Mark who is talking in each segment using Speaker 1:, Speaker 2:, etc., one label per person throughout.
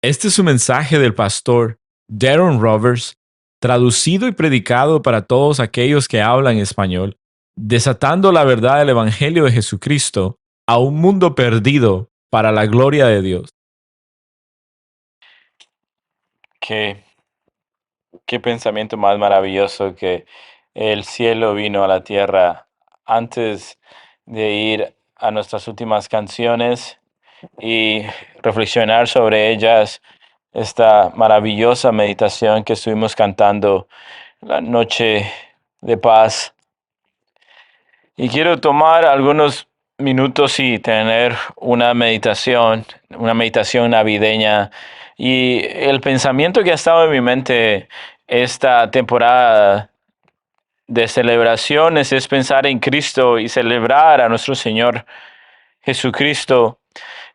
Speaker 1: Este es un mensaje del pastor Darren Rovers, traducido y predicado para todos aquellos que hablan español, desatando la verdad del Evangelio de Jesucristo a un mundo perdido para la gloria de Dios.
Speaker 2: Qué, qué pensamiento más maravilloso que el cielo vino a la tierra antes de ir a nuestras últimas canciones y reflexionar sobre ellas, esta maravillosa meditación que estuvimos cantando la noche de paz. Y quiero tomar algunos minutos y tener una meditación navideña. Y el pensamiento que ha estado en mi mente esta temporada de celebraciones es pensar en Cristo y celebrar a nuestro Señor Jesucristo.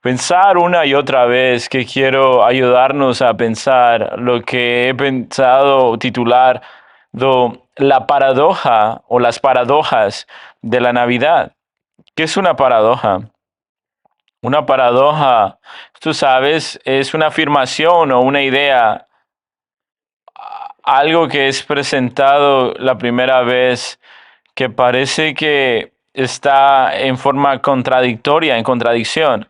Speaker 2: Pensar una y otra vez que quiero ayudarnos a pensar lo que he pensado titular la paradoja o las paradojas de la Navidad. ¿Qué es una paradoja? Una paradoja, tú sabes, es una afirmación o una idea, algo que es presentado la primera vez que parece que está en forma contradictoria, en contradicción.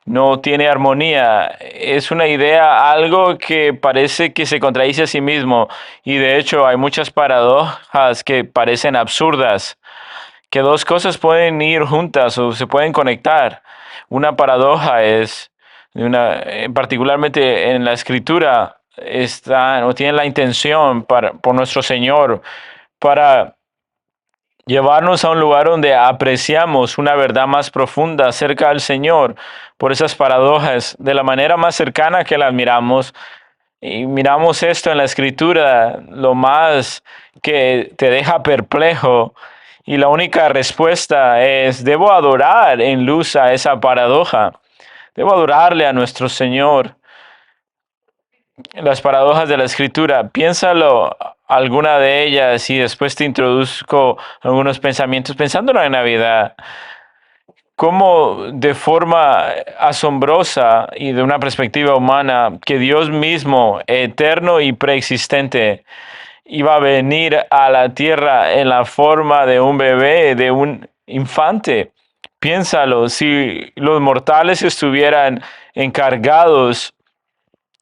Speaker 2: No tiene armonía. Es una idea, algo que parece que se contradice a sí mismo. Y de hecho hay muchas paradojas que parecen absurdas, que dos cosas pueden ir juntas o se pueden conectar. Una paradoja es, particularmente en la escritura, está o tiene la intención por nuestro Señor para llevarnos a un lugar donde apreciamos una verdad más profunda acerca del Señor por esas paradojas, de la manera más cercana que las miramos. Y miramos esto en la escritura, lo más que te deja perplejo. Y la única respuesta es, debo adorar en luz a esa paradoja. Debo adorarle a nuestro Señor. Las paradojas de la escritura, piénsalo alguna de ellas y después te introduzco algunos pensamientos pensando en la Navidad. Cómo de forma asombrosa y de una perspectiva humana, que Dios mismo, eterno y preexistente, iba a venir a la tierra en la forma de un bebé, de un infante. Piénsalo, si los mortales estuvieran encargados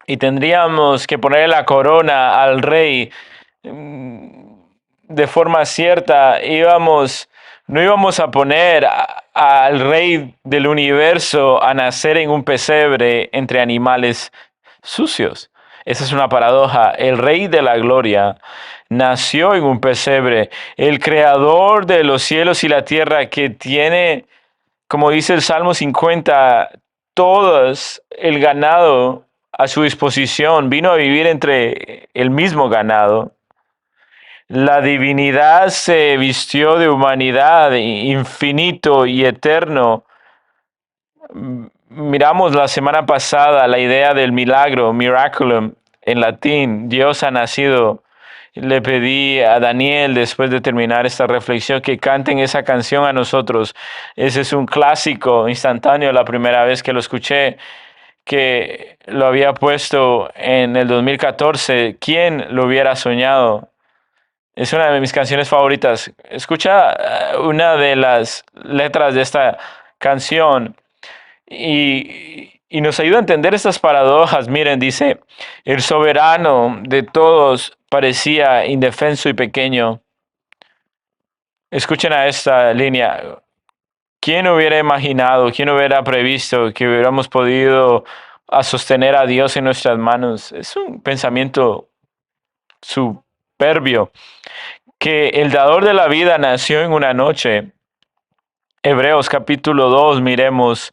Speaker 2: y tendríamos que poner la corona al rey de forma cierta, no íbamos a poner al rey del universo a nacer en un pesebre entre animales sucios. Esa es una paradoja. El rey de la gloria nació en un pesebre. El creador de los cielos y la tierra, que tiene, como dice el Salmo 50, todos el ganado a su disposición, vino a vivir entre el mismo ganado. La divinidad se vistió de humanidad, infinito y eterno. Miramos la semana pasada la idea del milagro, miraculum, en latín. Dios ha nacido. Le pedí a Daniel, después de terminar esta reflexión, que canten esa canción a nosotros. Ese es un clásico instantáneo, la primera vez que lo escuché, que lo había puesto en el 2014. ¿Quién lo hubiera soñado? Es una de mis canciones favoritas. Escucha una de las letras de esta canción y nos ayuda a entender estas paradojas. Miren, dice, el soberano de todos parecía indefenso y pequeño. Escuchen a esta línea. ¿Quién hubiera imaginado, quién hubiera previsto que hubiéramos podido sostener a Dios en nuestras manos? Es un pensamiento superbio. Que el dador de la vida nació en una noche. Hebreos capítulo 2, miremos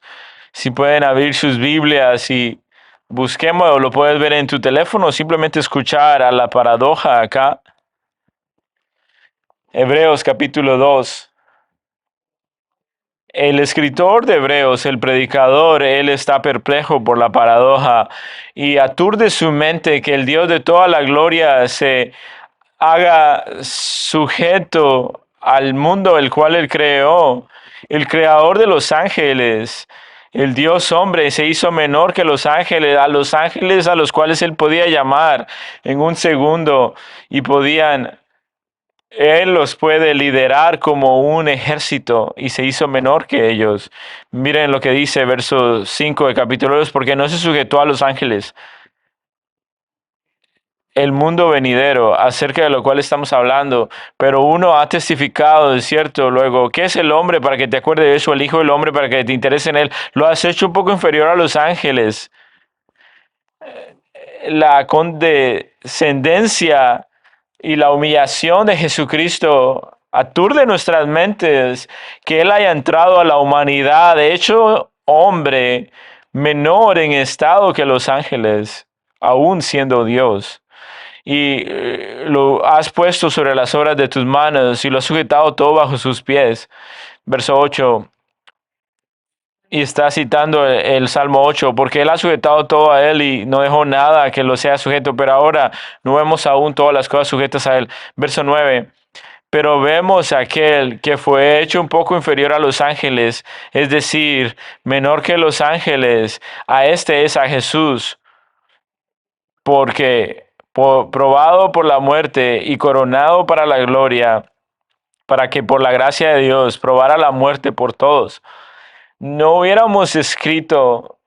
Speaker 2: si pueden abrir sus Biblias y busquemos, o lo puedes ver en tu teléfono, o simplemente escuchar a la paradoja acá. Hebreos capítulo 2. El escritor de Hebreos, el predicador, él está perplejo por la paradoja y aturde su mente que el Dios de toda la gloria se haga sujeto al mundo el cual él creó, el creador de los ángeles, El Dios hombre se hizo menor que los ángeles a los cuales él podía llamar en un segundo y él los puede liderar como un ejército y se hizo menor que ellos. Miren lo que dice verso 5 de capítulo 2, porque no se sujetó a los ángeles. El mundo venidero, acerca de lo cual estamos hablando, pero uno ha testificado, de cierto, luego, ¿qué es el hombre para que te acuerdes de eso? El Hijo del Hombre para que te interese en él. Lo has hecho un poco inferior a los ángeles. La condescendencia y la humillación de Jesucristo aturde nuestras mentes, que Él haya entrado a la humanidad, de hecho, hombre, menor en estado que los ángeles, aún siendo Dios. Y lo has puesto sobre las obras de tus manos y lo has sujetado todo bajo sus pies. Verso 8. Y está citando el Salmo 8, porque Él ha sujetado todo a Él y no dejó nada que lo sea sujeto, pero ahora no vemos aún todas las cosas sujetas a Él. Verso 9. Pero vemos a aquel que fue hecho un poco inferior a los ángeles, es decir, menor que los ángeles. A este es a Jesús, porque probado por la muerte y coronado para la gloria, para que por la gracia de Dios probara la muerte por todos. No hubiéramos escrito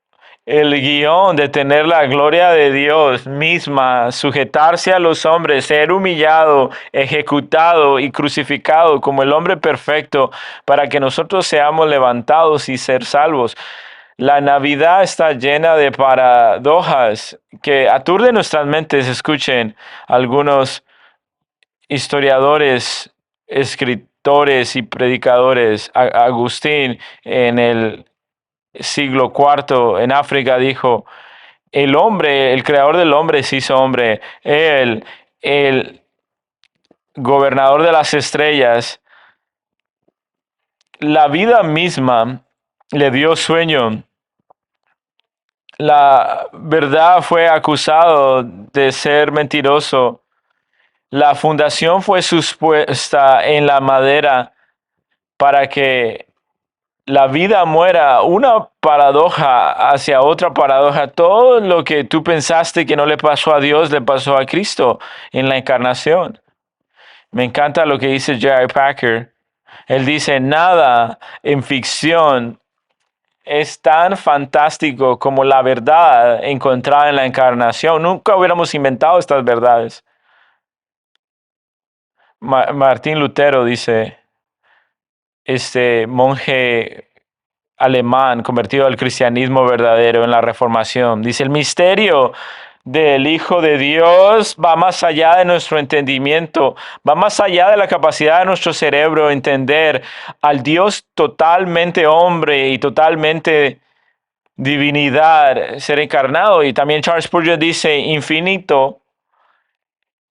Speaker 2: el guión de tener la gloria de Dios misma, sujetarse a los hombres, ser humillado, ejecutado y crucificado como el hombre perfecto para que nosotros seamos levantados y ser salvos. La Navidad está llena de paradojas que aturden nuestras mentes. Escuchen, algunos historiadores, escritores y predicadores. Agustín en el siglo IV en África dijo, el hombre, el creador del hombre se hizo hombre, el gobernador de las estrellas, la vida misma le dio sueño. La verdad fue acusado de ser mentiroso. La fundación fue suspuesta en la madera para que la vida muera, una paradoja hacia otra paradoja. Todo lo que tú pensaste que no le pasó a Dios, le pasó a Cristo en la encarnación. Me encanta lo que dice J.I. Packer. Él dice, nada en ficción es tan fantástico como la verdad encontrada en la encarnación. Nunca hubiéramos inventado estas verdades. Martín Lutero dice, este monje alemán convertido al cristianismo verdadero en la Reformación. Dice, el misterio del Hijo de Dios va más allá de nuestro entendimiento, va más allá de la capacidad de nuestro cerebro de entender al Dios totalmente hombre y totalmente divinidad, ser encarnado. Y también Charles Spurgeon dice, infinito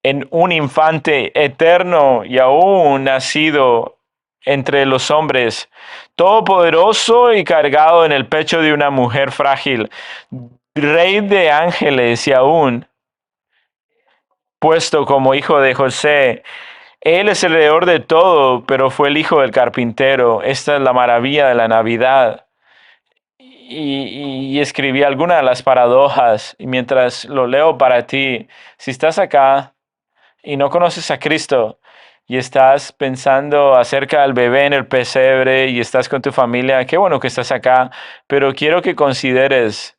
Speaker 2: en un infante eterno y aún nacido entre los hombres, todopoderoso y cargado en el pecho de una mujer frágil, rey de ángeles y aún puesto como hijo de José. Él es el heredor de todo, pero fue el hijo del carpintero. Esta es la maravilla de la Navidad. Y escribí algunas de las paradojas, y mientras lo leo para ti, si estás acá y no conoces a Cristo y estás pensando acerca del bebé en el pesebre y estás con tu familia, qué bueno que estás acá, pero quiero que consideres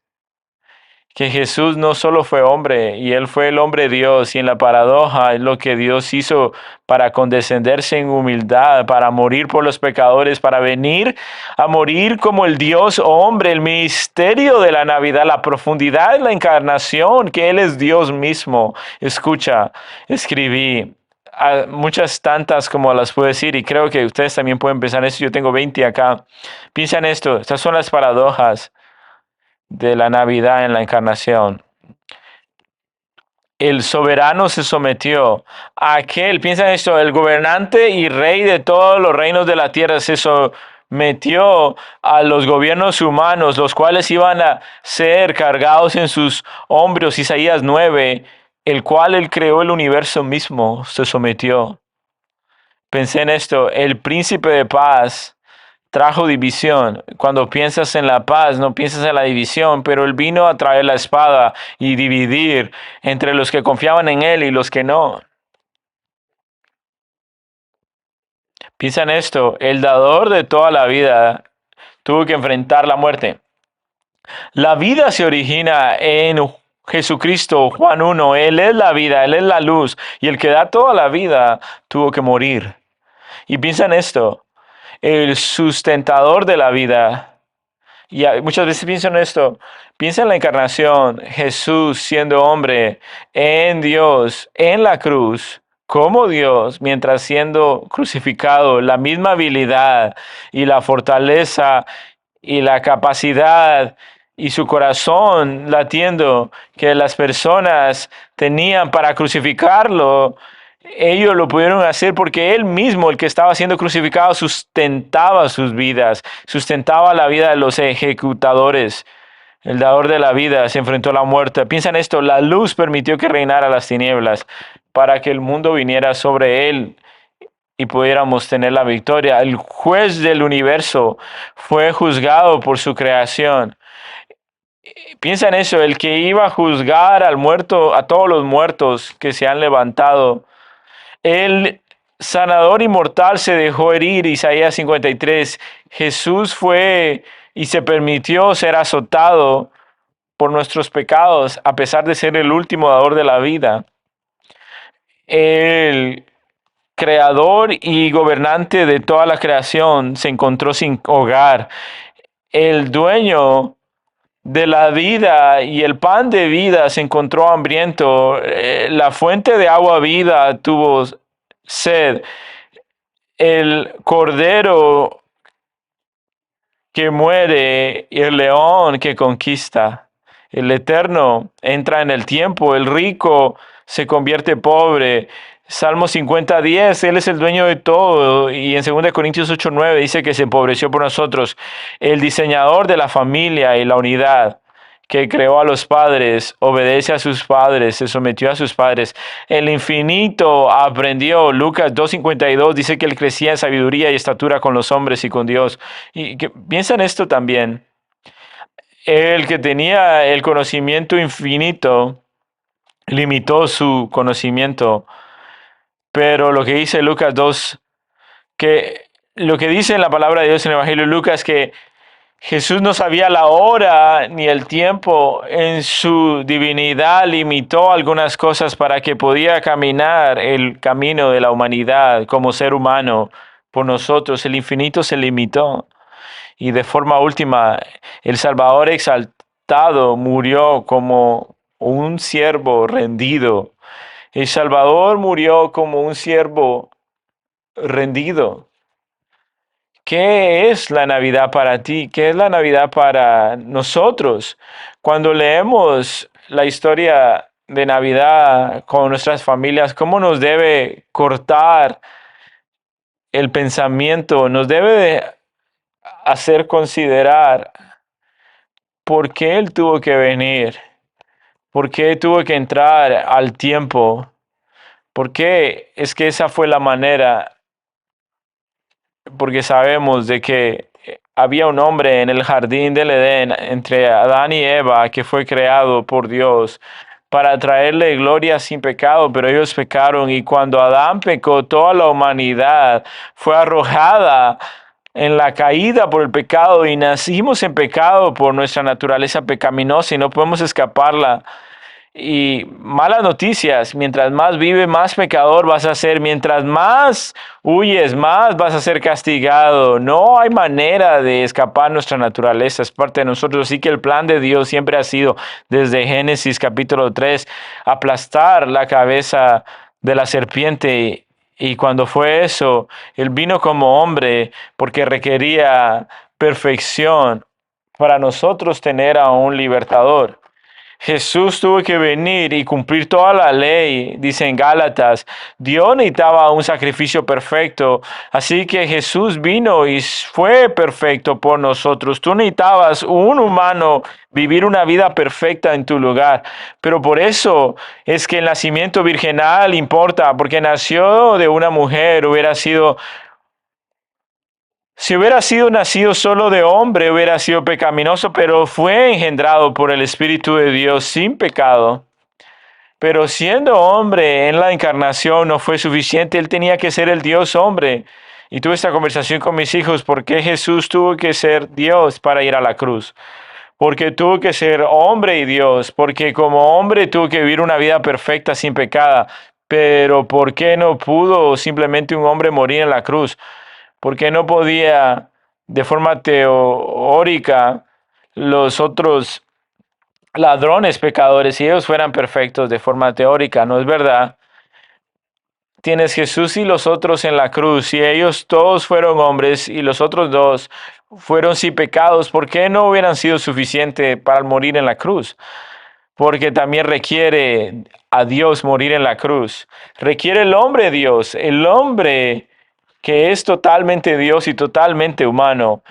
Speaker 2: que Jesús no solo fue hombre, y Él fue el hombre Dios, y en la paradoja es lo que Dios hizo para condescenderse en humildad, para morir por los pecadores, para venir a morir como el Dios hombre, el misterio de la Navidad, la profundidad de la encarnación, que Él es Dios mismo. Escucha, escribí muchas tantas como las puedo decir, y creo que ustedes también pueden pensar en esto. Yo tengo 20 acá. Piensa en esto, estas son las paradojas de la Navidad en la encarnación. El soberano se sometió a aquel, piensa en esto, el gobernante y rey de todos los reinos de la tierra se sometió a los gobiernos humanos, los cuales iban a ser cargados en sus hombros. Isaías 9, el cual él creó el universo mismo, se sometió. Pensé en esto, el príncipe de paz trajo división. Cuando piensas en la paz, no piensas en la división, pero Él vino a traer la espada y dividir entre los que confiaban en Él y los que no. Piensa en esto, el dador de toda la vida tuvo que enfrentar la muerte. La vida se origina en Jesucristo, Juan 1, Él es la vida, Él es la luz, y el que da toda la vida tuvo que morir. Y piensa en esto, el sustentador de la vida, y muchas veces pienso en esto, piensa en la encarnación, Jesús siendo hombre en Dios, en la cruz, como Dios, mientras siendo crucificado, la misma habilidad y la fortaleza y la capacidad y su corazón latiendo que las personas tenían para crucificarlo, ellos lo pudieron hacer porque él mismo, el que estaba siendo crucificado, sustentaba sus vidas, sustentaba la vida de los ejecutadores. El dador de la vida se enfrentó a la muerte. Piensa en esto, la luz permitió que reinara las tinieblas para que el mundo viniera sobre él y pudiéramos tener la victoria. El juez del universo fue juzgado por su creación. Piensa en eso, el que iba a juzgar al muerto, a todos los muertos que se han levantado. El sanador inmortal se dejó herir, Isaías 53. Jesús fue y se permitió ser azotado por nuestros pecados, a pesar de ser el último dador de la vida. El creador y gobernante de toda la creación se encontró sin hogar. El dueño de la vida y el pan de vida se encontró hambriento. La fuente de agua vida tuvo sed. El cordero que muere y el león que conquista. El eterno entra en el tiempo, el rico se convierte pobre. Salmo 50:10, Él es el dueño de todo. Y en 2 Corintios 8:9 dice que se empobreció por nosotros. El diseñador de la familia y la unidad, que creó a los padres, obedece a sus padres, se sometió a sus padres. El infinito aprendió. Lucas 2:52 dice que él crecía en sabiduría y estatura con los hombres y con Dios. Y que, piensa en esto también. El que tenía el conocimiento infinito limitó su conocimiento. Pero lo que dice Lucas 2, que lo que dice en la palabra de Dios en el Evangelio de Lucas, que Jesús no sabía la hora ni el tiempo. En su divinidad limitó algunas cosas para que podía caminar el camino de la humanidad como ser humano por nosotros. El infinito se limitó. Y de forma última, el Salvador exaltado murió como un siervo rendido. El Salvador murió como un siervo rendido. ¿Qué es la Navidad para ti? ¿Qué es la Navidad para nosotros? Cuando leemos la historia de Navidad con nuestras familias, ¿cómo nos debe cortar el pensamiento? Nos debe de hacer considerar por qué Él tuvo que venir, por qué tuvo que entrar al tiempo, por qué es que esa fue la manera, porque sabemos de que había un hombre en el jardín del Edén entre Adán y Eva que fue creado por Dios para traerle gloria sin pecado, pero ellos pecaron y cuando Adán pecó, toda la humanidad fue arrojada en la caída por el pecado y nacimos en pecado por nuestra naturaleza pecaminosa y no podemos escaparla. Y malas noticias, mientras más vive, más pecador vas a ser. Mientras más huyes, más vas a ser castigado. No hay manera de escapar nuestra naturaleza, es parte de nosotros. Así que el plan de Dios siempre ha sido, desde Génesis capítulo 3, aplastar la cabeza de la serpiente. Y cuando fue eso, Él vino como hombre porque requería perfección para nosotros tener a un libertador. Jesús tuvo que venir y cumplir toda la ley, dice en Gálatas. Dios necesitaba un sacrificio perfecto, así que Jesús vino y fue perfecto por nosotros. Tú necesitabas un humano vivir una vida perfecta en tu lugar, pero por eso es que el nacimiento virginal importa, porque nació de una mujer, hubiera sido Si hubiera sido nacido solo de hombre, hubiera sido pecaminoso, pero fue engendrado por el Espíritu de Dios sin pecado. Pero siendo hombre en la encarnación no fue suficiente, él tenía que ser el Dios hombre. Y tuve esta conversación con mis hijos, ¿por qué Jesús tuvo que ser Dios para ir a la cruz? Porque tuvo que ser hombre y Dios, porque como hombre tuvo que vivir una vida perfecta sin pecado. Pero ¿por qué no pudo simplemente un hombre morir en la cruz? ¿Por qué no podía de forma teórica los otros ladrones pecadores, si ellos fueran perfectos de forma teórica? No es verdad. Tienes Jesús y los otros en la cruz, y ellos todos fueron hombres y los otros dos fueron sin pecados. ¿Por qué no hubieran sido suficiente para morir en la cruz? Porque también requiere a Dios morir en la cruz. Requiere el hombre Dios, el hombre que es totalmente Dios y totalmente humano.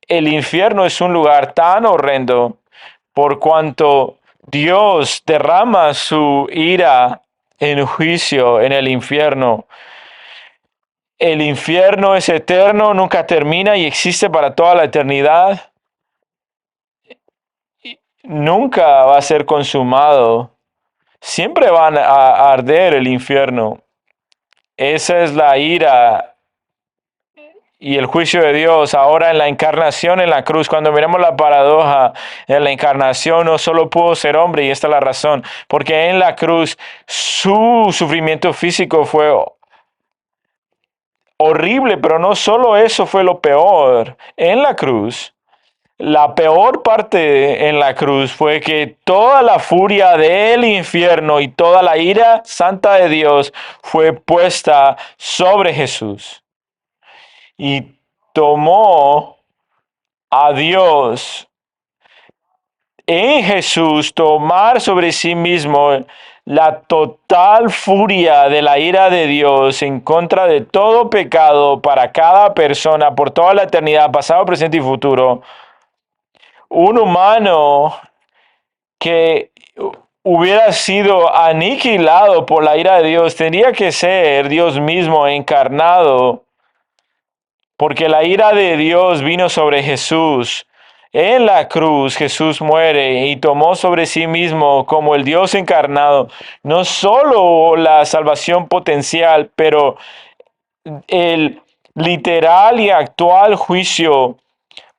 Speaker 2: El infierno es un lugar tan horrendo por cuanto Dios derrama su ira en juicio en el infierno. El infierno es eterno, nunca termina y existe para toda la eternidad. Nunca va a ser consumado. Siempre van a arder el infierno. Esa es la ira y el juicio de Dios ahora en la encarnación en la cruz. Cuando miramos la paradoja, en la encarnación no solo pudo ser hombre, y esta es la razón, porque en la cruz su sufrimiento físico fue horrible, pero no solo eso fue lo peor. En la cruz, la peor parte en la cruz fue que toda la furia del infierno y toda la ira santa de Dios fue puesta sobre Jesús. Y tomó a Dios en Jesús, tomar sobre sí mismo la total furia de la ira de Dios en contra de todo pecado para cada persona por toda la eternidad, pasado, presente y futuro. Un humano que hubiera sido aniquilado por la ira de Dios tendría que ser Dios mismo encarnado, porque la ira de Dios vino sobre Jesús. En la cruz Jesús muere y tomó sobre sí mismo como el Dios encarnado no solo la salvación potencial, pero el literal y actual juicio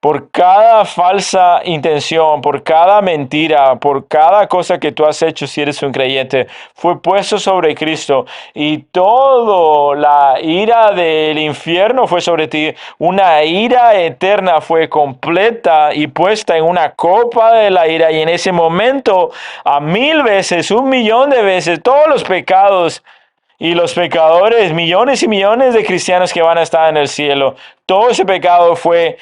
Speaker 2: por cada falsa intención, por cada mentira, por cada cosa que tú has hecho si eres un creyente, fue puesto sobre Cristo, y toda la ira del infierno fue sobre ti. Una ira eterna fue completa y puesta en una copa de la ira, y en ese momento, a 1000 veces, 1 millón de veces, todos los pecados y los pecadores, millones y millones de cristianos que van a estar en el cielo, todo ese pecado fue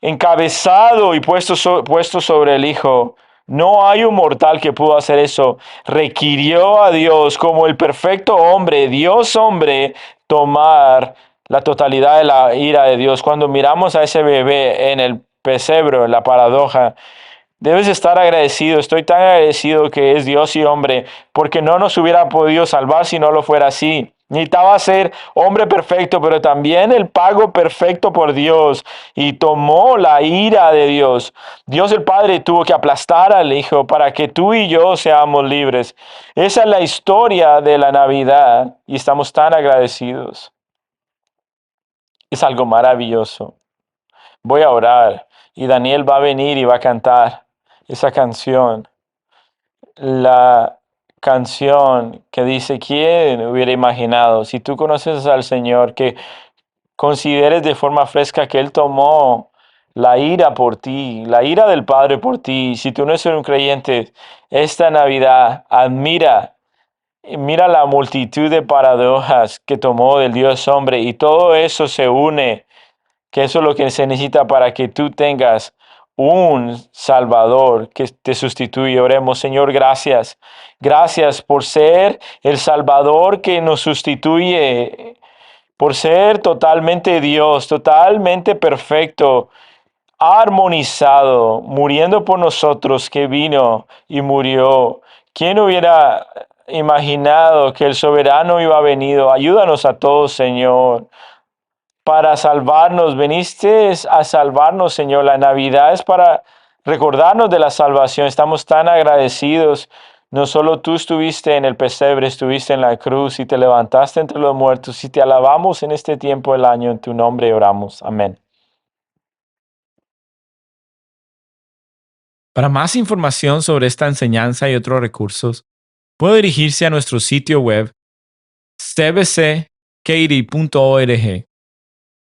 Speaker 2: encabezado y puesto sobre el Hijo. No hay un mortal que pudo hacer eso. Requirió a Dios como el perfecto hombre, Dios hombre, tomar la totalidad de la ira de Dios. Cuando miramos a ese bebé en el pesebre, en la paradoja, debes estar agradecido. Estoy tan agradecido que es Dios y hombre, porque no nos hubiera podido salvar si no lo fuera así. Necesitaba ser hombre perfecto, pero también el pago perfecto por Dios, y tomó la ira de Dios. Dios el Padre tuvo que aplastar al Hijo para que tú y yo seamos libres. Esa es la historia de la Navidad y estamos tan agradecidos. Es algo maravilloso. Voy a orar y Daniel va a venir y va a cantar esa canción. La canción que dice: ¿quién hubiera imaginado? Si tú conoces al Señor, que consideres de forma fresca que Él tomó la ira por ti, la ira del Padre por ti. Si tú no eres un creyente, esta Navidad mira la multitud de paradojas que tomó del Dios hombre, y todo eso se une, que eso es lo que se necesita para que tú tengas un Salvador que te sustituye. Oremos. Señor, gracias. Gracias por ser el Salvador que nos sustituye, por ser totalmente Dios, totalmente perfecto, armonizado, muriendo por nosotros, que vino y murió. ¿Quién hubiera imaginado que el soberano iba a venir? Ayúdanos a todos, Señor, para salvarnos, viniste a salvarnos, Señor. La Navidad es para recordarnos de la salvación. Estamos tan agradecidos. No solo tú estuviste en el pesebre, estuviste en la cruz y te levantaste entre los muertos y te alabamos en este tiempo del año. En tu nombre oramos. Amén.
Speaker 1: Para más información sobre esta enseñanza y otros recursos, puede dirigirse a nuestro sitio web cbckaty.org